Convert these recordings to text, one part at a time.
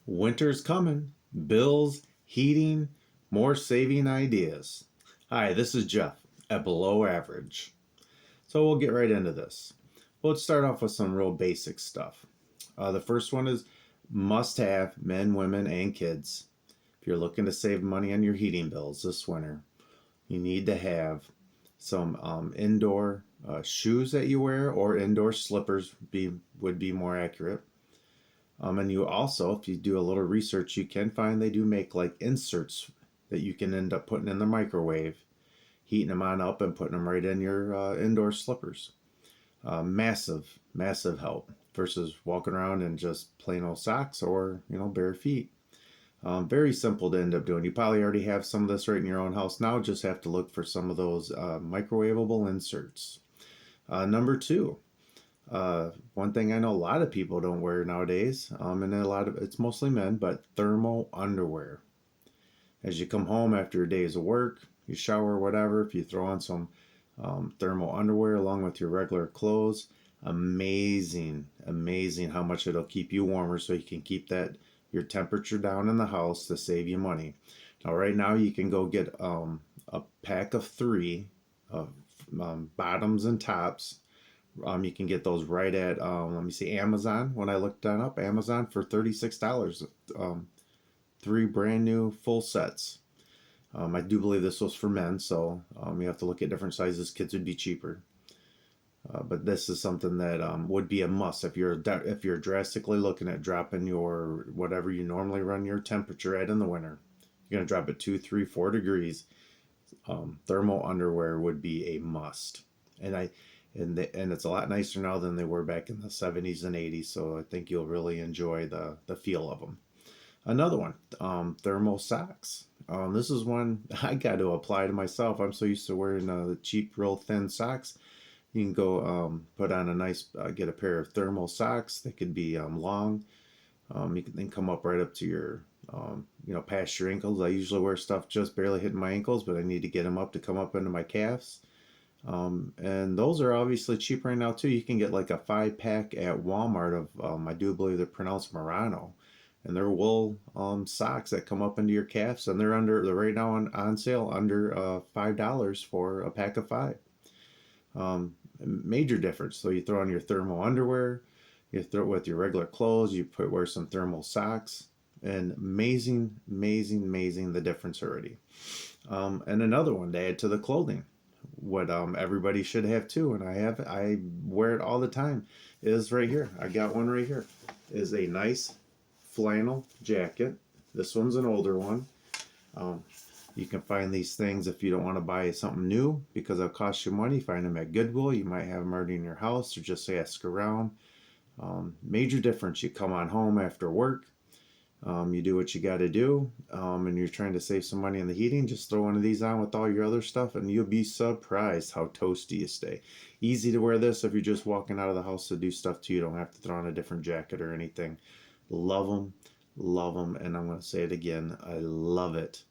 Winter's coming. Bills, heating, more saving ideas. Hi, this is Jeff at Below Average. So we'll get right into this. Well, let's start off with some real basic stuff. The first one is must have men, women, and kids. If you're looking to save money on your heating bills this winter, you need to have some indoor shoes that you wear, or indoor slippers would be more accurate. And you also, if you do a little research, you can find they do make like inserts that you can end up putting in the microwave, heating them on up and putting them right in your indoor slippers. Massive, massive help versus walking around in just plain old socks or, bare feet. Very simple to end up doing. You probably already have some of this right in your own house now. Just have to look for some of those microwavable inserts. Number two, one thing I know a lot of people don't wear nowadays, and it's mostly men, but thermal underwear. As you come home after your days of work, you shower, whatever, if you throw on some thermal underwear along with your regular clothes, amazing, amazing how much it'll keep you warmer so you can keep your temperature down in the house to save you money. Now, right now, you can go get a pack of 3 of bottoms and tops. You can get those right at, let me see, Amazon. When I looked that up, Amazon for $36. 3 brand new full sets. I do believe this was for men, so you have to look at different sizes. Kids would be cheaper. But this is something that would be a must if you're drastically looking at dropping your whatever you normally run your temperature at in the winter. You're gonna drop it 2, 3, 4 degrees. Thermal underwear would be a must, and it's a lot nicer now than they were back in the 70s and 80s. So I think you'll really enjoy the feel of them. Another one, thermal socks. This is one I got to apply to myself. I'm so used to wearing the cheap, real thin socks. You can go put on get a pair of thermal socks. They could be long. You can then come up right up to your, past your ankles. I usually wear stuff just barely hitting my ankles, but I need to get them up to come up into my calves. And those are obviously cheap right now too. You can get like a 5-pack at Walmart of, I do believe they're pronounced Murano, and they're wool socks that come up into your calves, and they're right now on sale under $5 for a pack of 5. Major difference. So you throw on your thermal underwear, you throw it with your regular clothes, wear some thermal socks, and amazing, amazing, amazing the difference already. And another one to add to the clothing, what everybody should have too, and I wear it all the time, is right here. I got one right here. Is a nice flannel jacket. This one's an older one. You can find these things if you don't want to buy something new because it'll cost you money. Find them at Goodwill. You might have them already in your house, or just ask around. Major difference. You come on home after work. You do what you got to do, and you're trying to save some money on the heating. Just throw one of these on with all your other stuff, and you'll be surprised how toasty you stay. Easy to wear this if you're just walking out of the house to do stuff too. You don't have to throw on a different jacket or anything. Love them, and I'm going to say it again. I love it.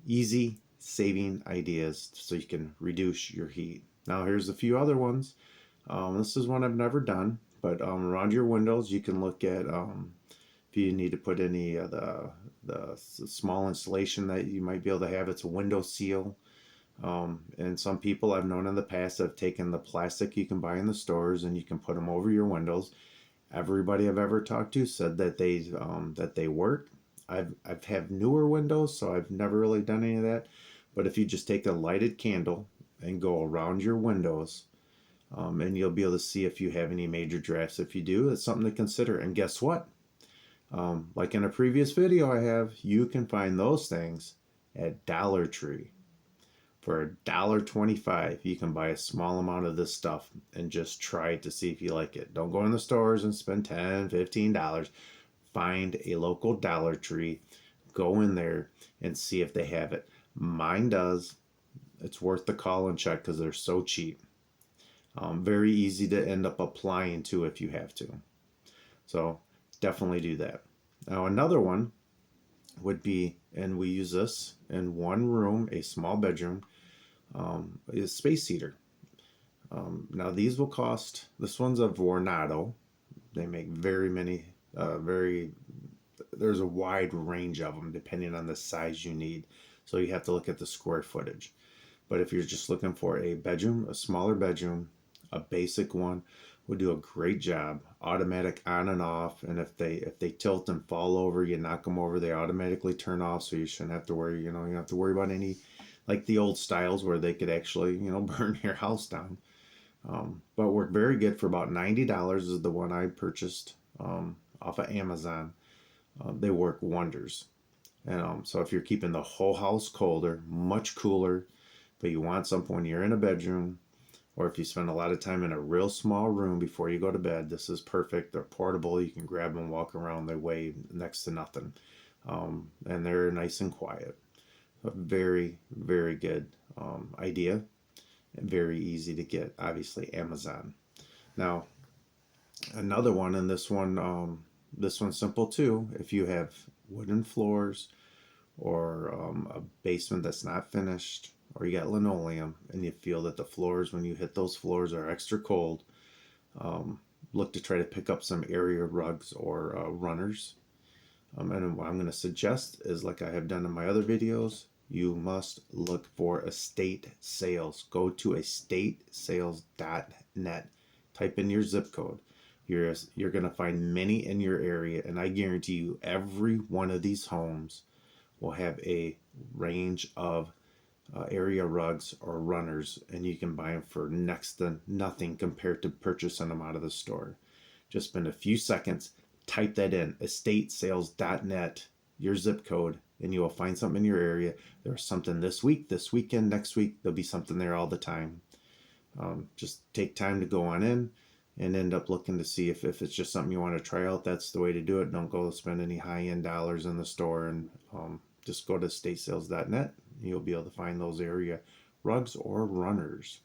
Easy saving ideas so you can reduce your heat. Now here's a few other ones. This is one I've never done, but around your windows you can look at if you need to put any of the small insulation that you might be able to have. It's a window seal. And some people I've known in the past have taken the plastic you can buy in the stores and you can put them over your windows. Everybody I've ever talked to said that they work. I've had newer windows, so I've never really done any of that. But if you just take a lighted candle and go around your windows, and you'll be able to see if you have any major drafts. If you do, it's something to consider. And guess what? Like in a previous video you can find those things at Dollar Tree. For $1.25, you can buy a small amount of this stuff and just try it to see if you like it. Don't go in the stores and spend $10, $15. Find a local Dollar Tree, go in there and see if they have it. Mine does. It's worth the call and check because they're so cheap. Very easy to end up applying to if you have to. So definitely do that. Now another one would be, and we use this in one room, a small bedroom, is space heater. Now these will cost, this one's a Vornado. They make very there's a wide range of them depending on the size you need. So you have to look at the square footage. But if you're just looking for a bedroom, a smaller bedroom, a basic one would do a great job. Automatic on and off, and if they tilt and fall over, you knock them over, they automatically turn off. So you shouldn't have to worry. You don't have to worry about any like the old styles where they could actually burn your house down. But work very good for about $90 is the one I purchased off of Amazon. They work wonders. And so if you're keeping the whole house colder, much cooler, but you want something when you're in a bedroom, or if you spend a lot of time in a real small room before you go to bed, this is perfect. They're portable. You can grab them and walk around. They weigh next to nothing. And they're nice and quiet. A very, very good idea. And very easy to get. Obviously, Amazon. Now, another one, and this one's simple too. If you have wooden floors or a basement that's not finished, or you got linoleum and you feel that the floors, when you hit those floors, are extra cold, look to try to pick up some area rugs or runners. And what I'm going to suggest is, like I have done in my other videos, you must look for estate sales. Go to estatesales.net. Type in your zip code. You're going to find many in your area, and I guarantee you every one of these homes will have a range of area rugs or runners, and you can buy them for next to nothing compared to purchasing them out of the store. Just spend a few seconds, type that in, estatesales.net, your zip code, and you will find something in your area. There's something this week, this weekend, next week. There'll be something there all the time. Just take time to go on in and end up looking to see if it's just something you want to try out. That's the way to do it. Don't go spend any high-end dollars in the store, and just go to estatesales.net. You'll be able to find those area rugs or runners.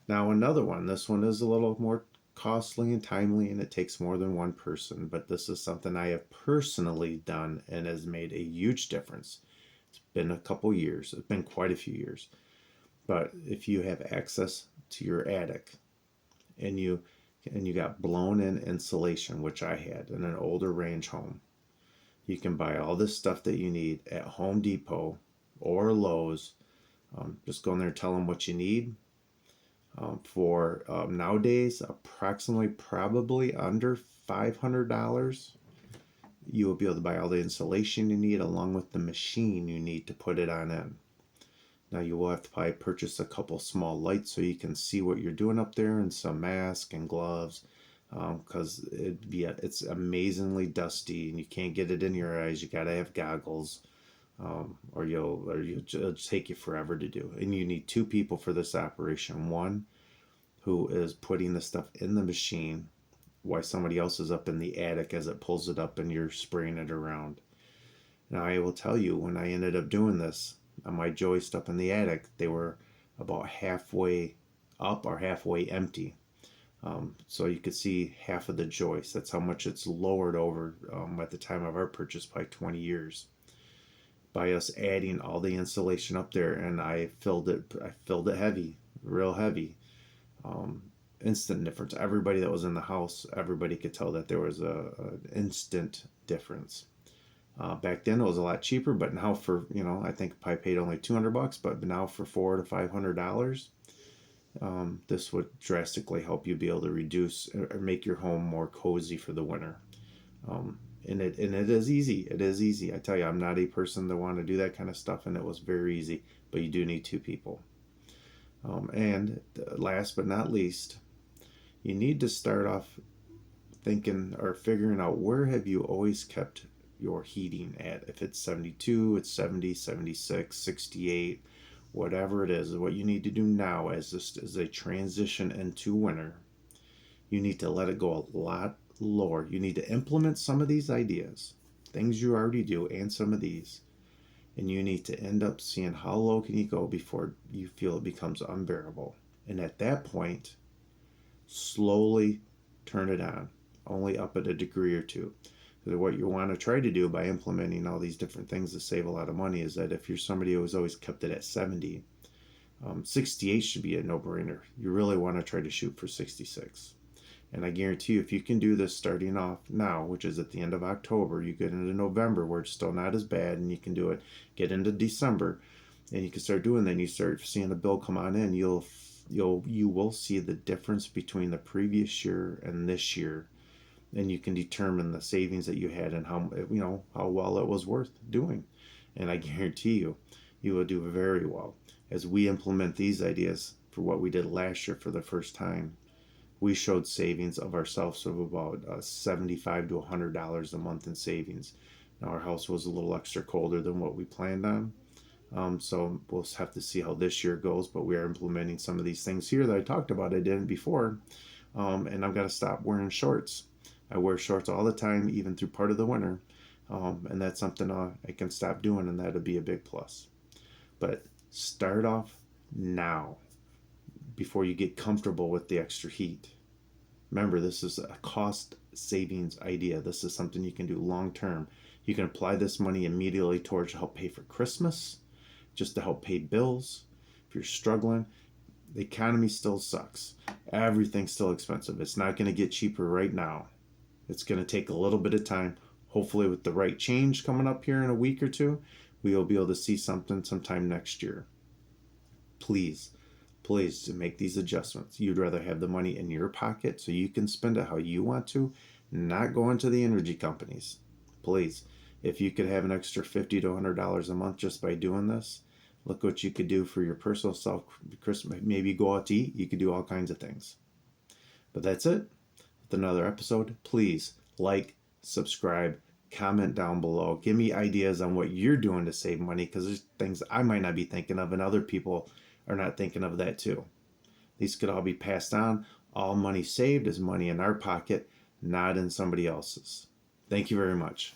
Now another one, this one is a little more costly and timely, and it takes more than one person, but this is something I have personally done and has made a huge difference. It's been a couple years. It's been quite a few years. But if you have access to your attic and you got blown in insulation, which I had in an older range home, you can buy all this stuff that you need at Home Depot or Lowe's. Just go in there and tell them what you need. For nowadays, approximately probably under $500, you will be able to buy all the insulation you need along with the machine you need to put it on in. Now you will have to probably purchase a couple small lights so you can see what you're doing up there, and some mask and gloves, because it's amazingly dusty and you can't get it in your eyes. You gotta have goggles, or it'll take you forever to do. And you need two people for this operation. One who is putting the stuff in the machine while somebody else is up in the attic as it pulls it up and you're spraying it around. Now I will tell you, when I ended up doing this on my joist up in the attic, they were about halfway up or halfway empty. So you could see half of the joist. That's how much it's lowered over at the time of our purchase by 20 years. By us adding all the insulation up there, and I filled it heavy, real heavy. Instant difference. Everybody that was in the house, everybody could tell that there was an instant difference. Back then it was a lot cheaper, but now for, I think I paid only $200, but now for $400 to $500, this would drastically help you be able to reduce or make your home more cozy for the winter. And it is easy. It is easy. I tell you, I'm not a person that want to do that kind of stuff, and it was very easy, but you do need two people. And last but not least, you need to start off thinking or figuring out, where have you always kept your heating at? If it's 72, it's 70, 76, 68, whatever it is. What you need to do now as a transition into winter, you need to let it go a lot lower. You need to implement some of these ideas, things you already do, and some of these. And you need to end up seeing how low can you go before you feel it becomes unbearable. And at that point, slowly turn it on, only up at a degree or two. Because what you want to try to do by implementing all these different things to save a lot of money is that if you're somebody who's always kept it at 70, 68 should be a no-brainer. You really want to try to shoot for 66. And I guarantee you, if you can do this starting off now, which is at the end of October, you get into November where it's still not as bad, and you can do it, get into December, and you can start doing that, and you start seeing the bill come on in, you will see the difference between the previous year and this year, and you can determine the savings that you had and how well it was worth doing. And I guarantee you, you will do very well as we implement these ideas for what we did last year for the first time. We showed savings of ourselves of about $75 to $100 a month in savings. Now our house was a little extra colder than what we planned on, so we'll have to see how this year goes. But we are implementing some of these things here that I talked about. I didn't before, and I've got to stop wearing shorts. I wear shorts all the time, even through part of the winter, and that's something I can stop doing, and that'll be a big plus. But start off now before you get comfortable with the extra heat. Remember, this is a cost savings idea. This is something you can do long term. You can apply this money immediately towards to help pay for Christmas, just to help pay bills. If you're struggling, the economy still sucks. Everything's still expensive. It's not going to get cheaper right now. It's going to take a little bit of time. Hopefully, with the right change coming up here in a week or two, we will be able to see something sometime next year. Please to make these adjustments. You'd rather have the money in your pocket so you can spend it how you want to, not going to the energy companies. Please, if you could have an extra $50 to $100 a month just by doing this, look what you could do for your personal self. Christmas, maybe go out to eat. You could do all kinds of things. But that's it. With another episode, please like, subscribe, comment down below. Give me ideas on what you're doing to save money, because there's things I might not be thinking of and other people are not thinking of that too. These could all be passed on. All money saved is money in our pocket, not in somebody else's. Thank you very much.